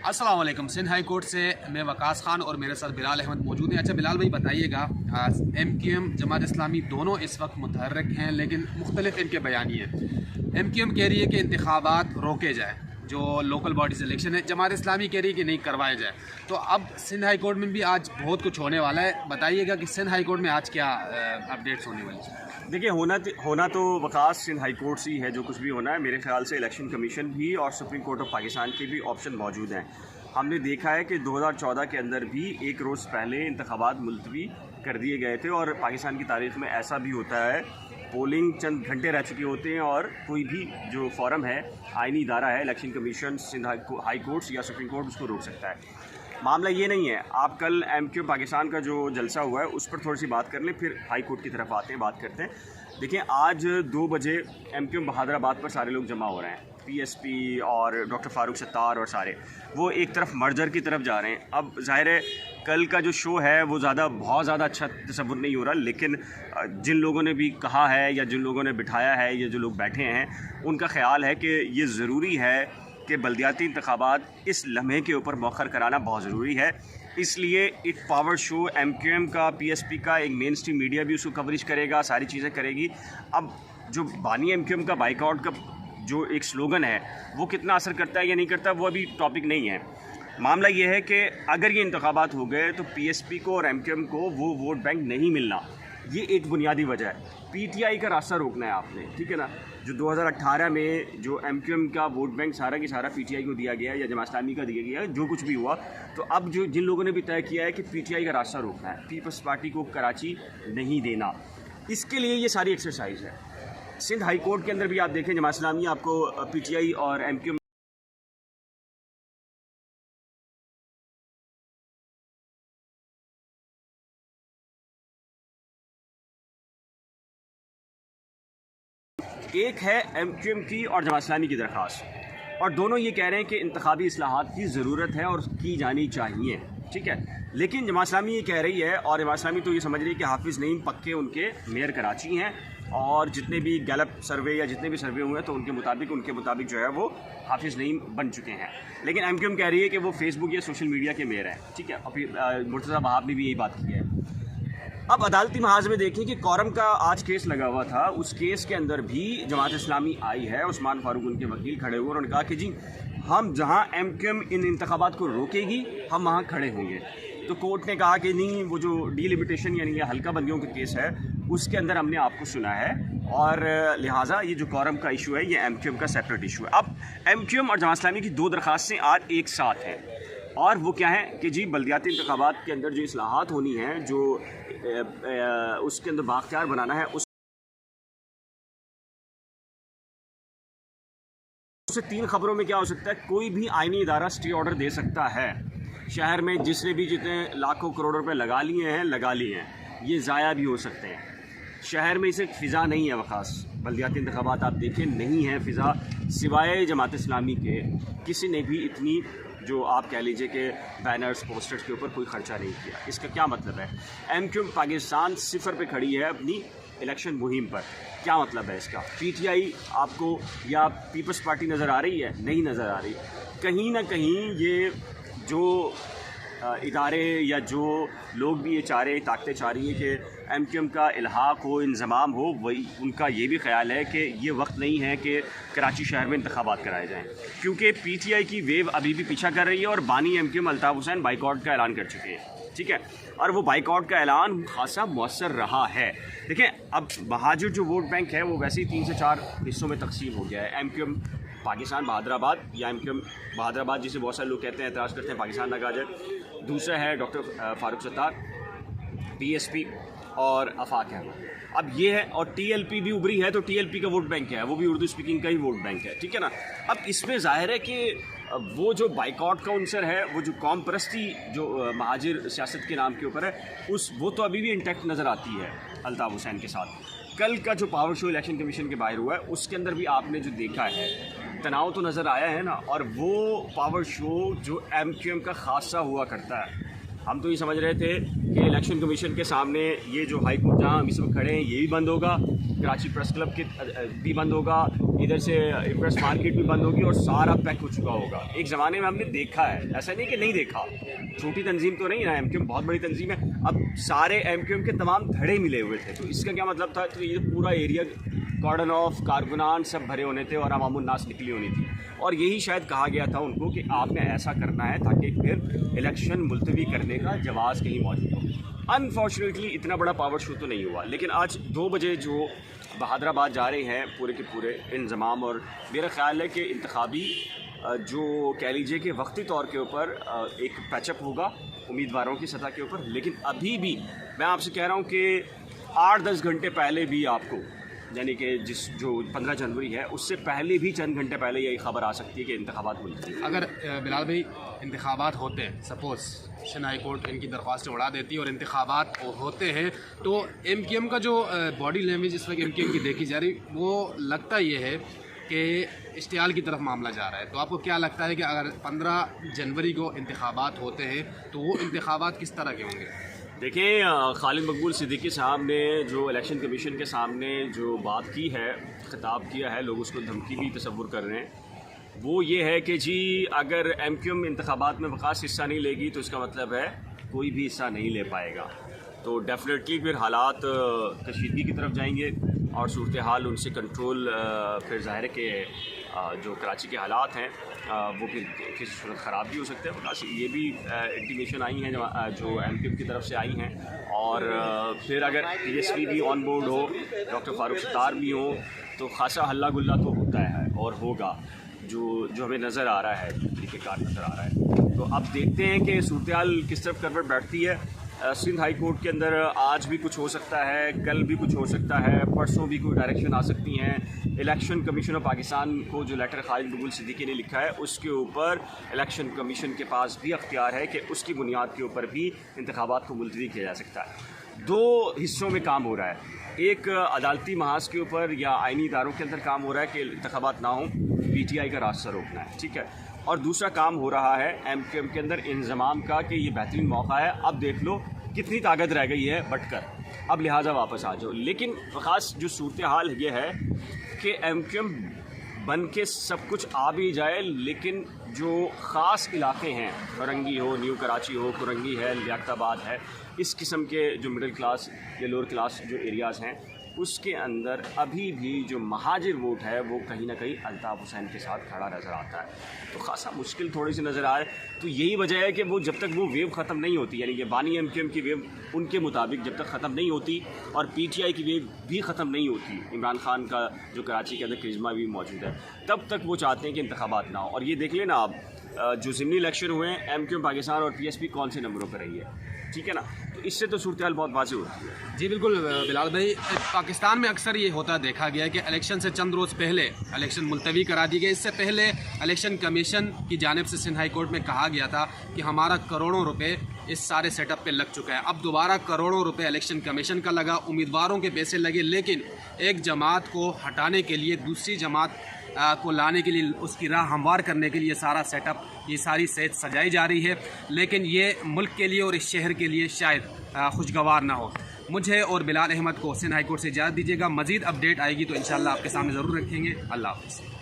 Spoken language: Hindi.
अस्सलाम वालेकुम। सिंध हाई कोर्ट से मैं वकास खान और मेरे साथ बिलाल अहमद मौजूद हैं। अच्छा बिलाल भाई बताइएगा, MQM जमात इस्लामी दोनों इस वक्त मुतहर्रिक हैं लेकिन मुख्तलिफ इनके बयानिए हैं। MQM कह रही है कि इंतखाबात रोके जाए, जो लोकल बॉडीज इलेक्शन है। जमात इस्लामी कह रही है कि नहीं करवाए जाए। तो अब सिंध हाई कोर्ट में भी आज बहुत कुछ होने वाला है। बताइएगा कि सिंध हाई कोर्ट में आज क्या अपडेट्स होने वाली है। देखिए होना तो वकास सिंध हाई कोर्ट से ही है। जो कुछ भी होना है, मेरे ख्याल से इलेक्शन कमीशन भी और सुप्रीम कोर्ट ऑफ पाकिस्तान के भी ऑप्शन मौजूद हैं। हमने देखा है कि 2014 के अंदर भी एक रोज़ पहले इंतखाबात मुलतवी कर दिए गए थे और पाकिस्तान की तारीख में ऐसा भी होता है, पोलिंग चंद घंटे रह चुके होते हैं और कोई भी जो फॉरम है, आइनी इदारा है, election commission, Sindh high court या सुप्रीम कोर्ट उसको रोक सकता है। मामला ये नहीं है। आप कल MQM पाकिस्तान का जो जलसा हुआ है उस पर थोड़ी सी बात कर लें, फिर हाई कोर्ट की तरफ आते हैं, बात करते हैं। देखिए, आज 2 बजे MQM बहादराबाद पर सारे लोग जमा हो रहे हैं, PSP और डॉक्टर फारूक सत्तार और सारे वो एक तरफ मर्जर की तरफ जा रहे हैं। अब जाहिर है कल का जो शो है वो बहुत ज़्यादा अच्छा तस्वुर नहीं हो रहा, लेकिन जिन लोगों ने भी कहा है या जिन लोगों ने बिठाया है या जो लोग बैठे हैं, उनका ख्याल है कि ये ज़रूरी है कि बल्दियाती इंतखाबात इस लम्हे के ऊपर मौखर कराना बहुत ज़रूरी है। इसलिए एक पावर शो MQM का, PSP का, एक मेन स्ट्रीम मीडिया भी उसको कवरेज करेगा, सारी चीज़ें करेगी। अब जो बानी MQM का बाइकआउट का जो एक स्लोगन है वो कितना असर करता है या नहीं करता, वो अभी टॉपिक नहीं है। मामला ये है कि अगर ये इंतखाबात हो गए तो PSP को और MQM को वो वोट बैंक नहीं मिलना, ये एक बुनियादी वजह है। PTI का रास्ता रोकना है आपने, ठीक है ना। जो 2018 में जो MQM का वोट बैंक सारा की सारा PTI को दिया गया या जमात इस्लामी का दिया गया, जो कुछ भी हुआ, तो अब जो जिन लोगों ने भी तय किया है कि PTI का रास्ता रोकना है, पीपल्स पार्टी को कराची नहीं देना, इसके लिए ये सारी एक्सरसाइज है। सिंध हाई कोर्ट के अंदर भी आप देखें, जमात इस्लामी आपको PTI और MQM एक है MQM की और जमात इस्लामी की दरख्वास्त, और दोनों ये कह रहे हैं कि इंतखाबी इस्लाहात की ज़रूरत है और की जानी चाहिए, ठीक है। लेकिन जमात इस्लामी ये कह रही है, और जमात इस्लामी तो ये समझ रही है कि हाफिज़ नईम पक्के उनके मेयर कराची हैं, और जितने भी गैलप सर्वे या जितने भी सर्वे हुए हैं तो उनके मुताबिक जो है वो हाफिज़ नईम बन चुके हैं। लेकिन MQM कह रही है कि वो फेसबुक या सोशल मीडिया के मेयर हैं, ठीक है। और फिर मुर्तज़ा वहाब ने भी यही बात की है। अब अदालती महाज में देखें कि कौरम का आज केस लगा हुआ था, उस केस के अंदर भी जमात इस्लामी आई है। उस्मान फारूक उनके वकील खड़े हुए और उन्होंने कहा कि जी हम जहां MQM इन इंतखाबात को रोकेगी हम वहां खड़े होंगे। तो कोर्ट ने कहा कि नहीं, वो जो डिलिमिटेशन यानी ये हल्का बंदियों का केस है उसके अंदर हमने आपको सुना है, और लिहाजा ये जो कौरम का इशू है ये MQM का सेपरेट इशू है। अब MQM और जमात इस्लामी की 2 दरख्वास्तें आज एक साथ हैं, और वो क्या है कि जी बल्दियाती इंतखाबात के अंदर जो इस्लाहात होनी है, जो उसके अंदर बाख्तियार बनाना है, उससे 3 खबरों में क्या हो सकता है। कोई भी आईनी इदारा स्टे ऑर्डर दे सकता है। शहर में जिसने भी जितने लाखों करोड़ रुपए लगा लिए हैं, ये ज़ाया भी हो सकते हैं। शहर में इसे फ़िज़ा नहीं है। वखास बल्दियाती इंतखाबात आप देखें, नहीं है फ़िज़ा, सिवाय जमात इस्लामी के किसी ने भी इतनी, जो आप कह लीजिए कि बैनर्स पोस्टर्स के ऊपर कोई ख़र्चा नहीं किया। इसका क्या मतलब है? MQM पाकिस्तान सिफर पे खड़ी है अपनी इलेक्शन मुहिम पर। क्या मतलब है इसका? PTI आपको या पीपल्स पार्टी नज़र आ रही है? नहीं नज़र आ रही। कहीं ना कहीं ये जो इदारे या जो लोग भी ये ताकतें चाह रही हैं कि MQM का इल्हाक हो, इंज़माम हो, वही उनका ये भी ख्याल है कि ये वक्त नहीं है कि कराची शहर में इंतखाबात कराए जाएँ, क्योंकि PTI की वेव अभी भी पीछा कर रही है और बानी MQM अल्ताफ़ हुसैन बाइकआउट का ऐलान कर चुके हैं, ठीक है। और वो बाइकआउट का ऐलान खासा मौसर रहा है। देखें, अब महाजिर जो वोट बैंक है वो वैसे ही 3 से 4 हिस्सों में तकसीम हो गया है। MQM पाकिस्तान बहादराबाद, या MQM बहादराबाद जिसे बहुत सारे लोग कहते हैं, एतराज़ करते हैं पाकिस्तान ना कहा जाए। दूसरा है डॉक्टर फारूक सत्तार, PSP और आफाक अहमद। अब ये है, और TLP भी उभरी है, तो TLP का वोट बैंक है, वो भी उर्दू स्पीकिंग का ही वोट बैंक है, ठीक है ना। अब इसमें ज़ाहिर है कि वो जो बाइकआउट का अंसर है, वो जो कौम परस्ती जो महाजिर सियासत के नाम के ऊपर है, वो तो अभी भी इंटैक्ट नज़र आती है अल्ताफ़ हुसैन के साथ। कल का जो पावर शो इलेक्शन कमीशन के बाहर हुआ है उसके अंदर भी आपने जो देखा है, तनाव तो नज़र आया है ना। और वो पावर शो जो MQM का खासा हुआ करता है, हम तो ये समझ रहे थे कि इलेक्शन कमीशन के सामने ये जो हाई कोर्ट जहाँ हम इस वक्त खड़े हैं ये भी बंद होगा, कराची प्रेस क्लब के भी बंद होगा, इधर से प्रेस मार्केट भी बंद होगी और सारा पैक हो चुका होगा। एक ज़माने में हमने देखा है, ऐसा नहीं कि नहीं देखा, छोटी तंजीम तो नहीं है, MQM बहुत बड़ी तंजीम है। अब सारे MQM के तमाम धड़े मिले हुए थे, तो इसका क्या मतलब था? तो ये पूरा एरिया कॉर्डन ऑफ कारकुनान सब भरे होने थे और अवामुन नास निकली होनी थी, और यही शायद कहा गया था उनको कि आपने ऐसा करना है ताकि फिर इलेक्शन मुलतवी करने का जवाज़ कहीं मौजूद हो। अनफॉर्चुनेटली इतना बड़ा पावर शो तो नहीं हुआ, लेकिन आज 2 बजे जो बहादुराबाद जा रहे हैं पूरे के पूरे इंतज़ाम, और मेरा ख़्याल है कि इंतखाबी जो कह लीजिए कि वक्ती तौर के ऊपर एक पैचअप होगा उम्मीदवारों की सतह के ऊपर। लेकिन अभी भी मैं आपसे कह रहा हूँ कि 8-10 घंटे पहले भी आपको, यानी कि जो 15 जनवरी है उससे पहले भी चंद घंटे पहले यही खबर आ सकती है कि इंतखाबात मुलतवी। अगर बिलाल भाई इंतखाबात होते हैं, सपोज़ सिंध हाई कोर्ट इनकी दरख्वास्त उड़ा देती है और इंतखाबात होते हैं, तो MQM का जो बॉडी लैंग्वेज इस वक्त MQM की देखी जा रही, वो लगता ये है कि इश्तियाल की तरफ मामला जा रहा है। तो आपको क्या लगता है कि अगर 15 जनवरी को इंतखाबात होते हैं तो वो इंतखाबात किस तरह के होंगे? देखिए, खालिद मकबूल सिद्दीकी साहब ने जो इलेक्शन कमीशन के सामने जो बात की है, खिताब किया है, लोग उसको धमकी भी तसव्वुर कर रहे हैं, वो ये है कि जी अगर MQM इंतखाबात में ख़ास हिस्सा नहीं लेगी तो इसका मतलब है कोई भी हिस्सा नहीं ले पाएगा। तो डेफिनेटली फिर हालात कशीदगी की तरफ जाएंगे और सूरत हाल उनसे कंट्रोल फिर ज़ाहिर है कि जो कराची के हालात हैं वो फिर किसी सूरत ख़राब भी हो सकते हैं। बस ये भी इंटीमेशन आई हैं जो MQM की तरफ से आई हैं, और फिर अगर PSP भी ऑन बोर्ड हो, डॉक्टर फारूक सत्तार भी हो, तो खासा हल्ला गुल्ला तो होता है और होगा, जो हमें नज़र आ रहा है, तरीक़ेकार नज़र आ रहा है। तो अब देखते हैं कि सूरत हाल किस तरफ करवट बैठती है। सिंध हाई कोर्ट के अंदर आज भी कुछ हो सकता है, कल भी कुछ हो सकता है, परसों भी कोई डायरेक्शन आ सकती हैं। इलेक्शन कमीशन ऑफ पाकिस्तान को जो लेटर खालिद मकबूल सिद्दीकी ने लिखा है उसके ऊपर इलेक्शन कमीशन के पास भी अख्तियार है कि उसकी बुनियाद के ऊपर भी इंतखाबात को मुलतवी किया जा सकता है। 2 हिस्सों में काम हो रहा है, एक अदालती महाज के ऊपर या आइनी इदारों के अंदर काम हो रहा है कि इंतखाबात ना हो, PTI का रास्ता रोकना है, ठीक है, और दूसरा काम हो रहा है MQM के अंदर इंज़माम का कि ये बेहतरीन मौका है, अब देख लो कितनी ताकत रह गई है बटकर, अब लिहाजा वापस आ जाओ। लेकिन ख़ास जो सूरत हाल ये है कि MQM बन के सब कुछ आ भी जाए, लेकिन जो ख़ास इलाके हैं, फरंगी हो, न्यू कराची हो, कुरंगी है, लियाकताबाद है, इस किस्म के जो मिडिल क्लास या लोअर क्लास जो एरियाज़ हैं, उसके अंदर अभी भी जो महाजिर वोट है वो कहीं ना कहीं अल्ताफ़ हुसैन के साथ खड़ा नज़र आता है। तो खासा मुश्किल थोड़ी सी नज़र आ रहा है। तो यही वजह है कि वो जब तक वो वेव ख़त्म नहीं होती, यानी कि बानी MQM की वेव उनके मुताबिक जब तक ख़त्म नहीं होती और PTI की वेव भी ख़त्म नहीं होती, इमरान खान का जो कराची के अंदर करिश्मा भी मौजूद है, तब तक वो चाहते हैं कि इंतखाबात ना हो। और ये देख लेना आप, जो ज़िमनी इलेक्शन हुए हैं MQM पाकिस्तान और PSP कौन से नंबरों पर रही है, ठीक है ना, तो इससे तो सूरत हाल बहुत वाज़ेह होती है। जी बिल्कुल बिलाल भाई, पाकिस्तान में अक्सर ये होता देखा गया कि इलेक्शन से चंद रोज़ पहले इलेक्शन मुलतवी करा दी गई। इससे पहले इलेक्शन कमीशन की जानिब से सिंध हाई कोर्ट में कहा गया था कि हमारा करोड़ों रुपए इस सारे सेटअप पे लग चुका है। अब दोबारा करोड़ों रुपए इलेक्शन कमीशन का लगा, उम्मीदवारों के पैसे लगे, लेकिन एक जमात को हटाने के लिए, दूसरी जमात को लाने के लिए, उसकी राह हमवार करने के लिए सारा सेटअप, ये सारी सेज सजाई जा रही है, लेकिन ये मुल्क के लिए और इस शहर के लिए शायद खुशगवार ना हो। मुझे और बिलाल अहमद को सिंध हाई कोर्ट से इजाज़त दीजिएगा। मज़ीद अपडेट आएगी तो इंशाअल्लाह आपके सामने ज़रूर रखेंगे। अल्लाह हाफ़िज़।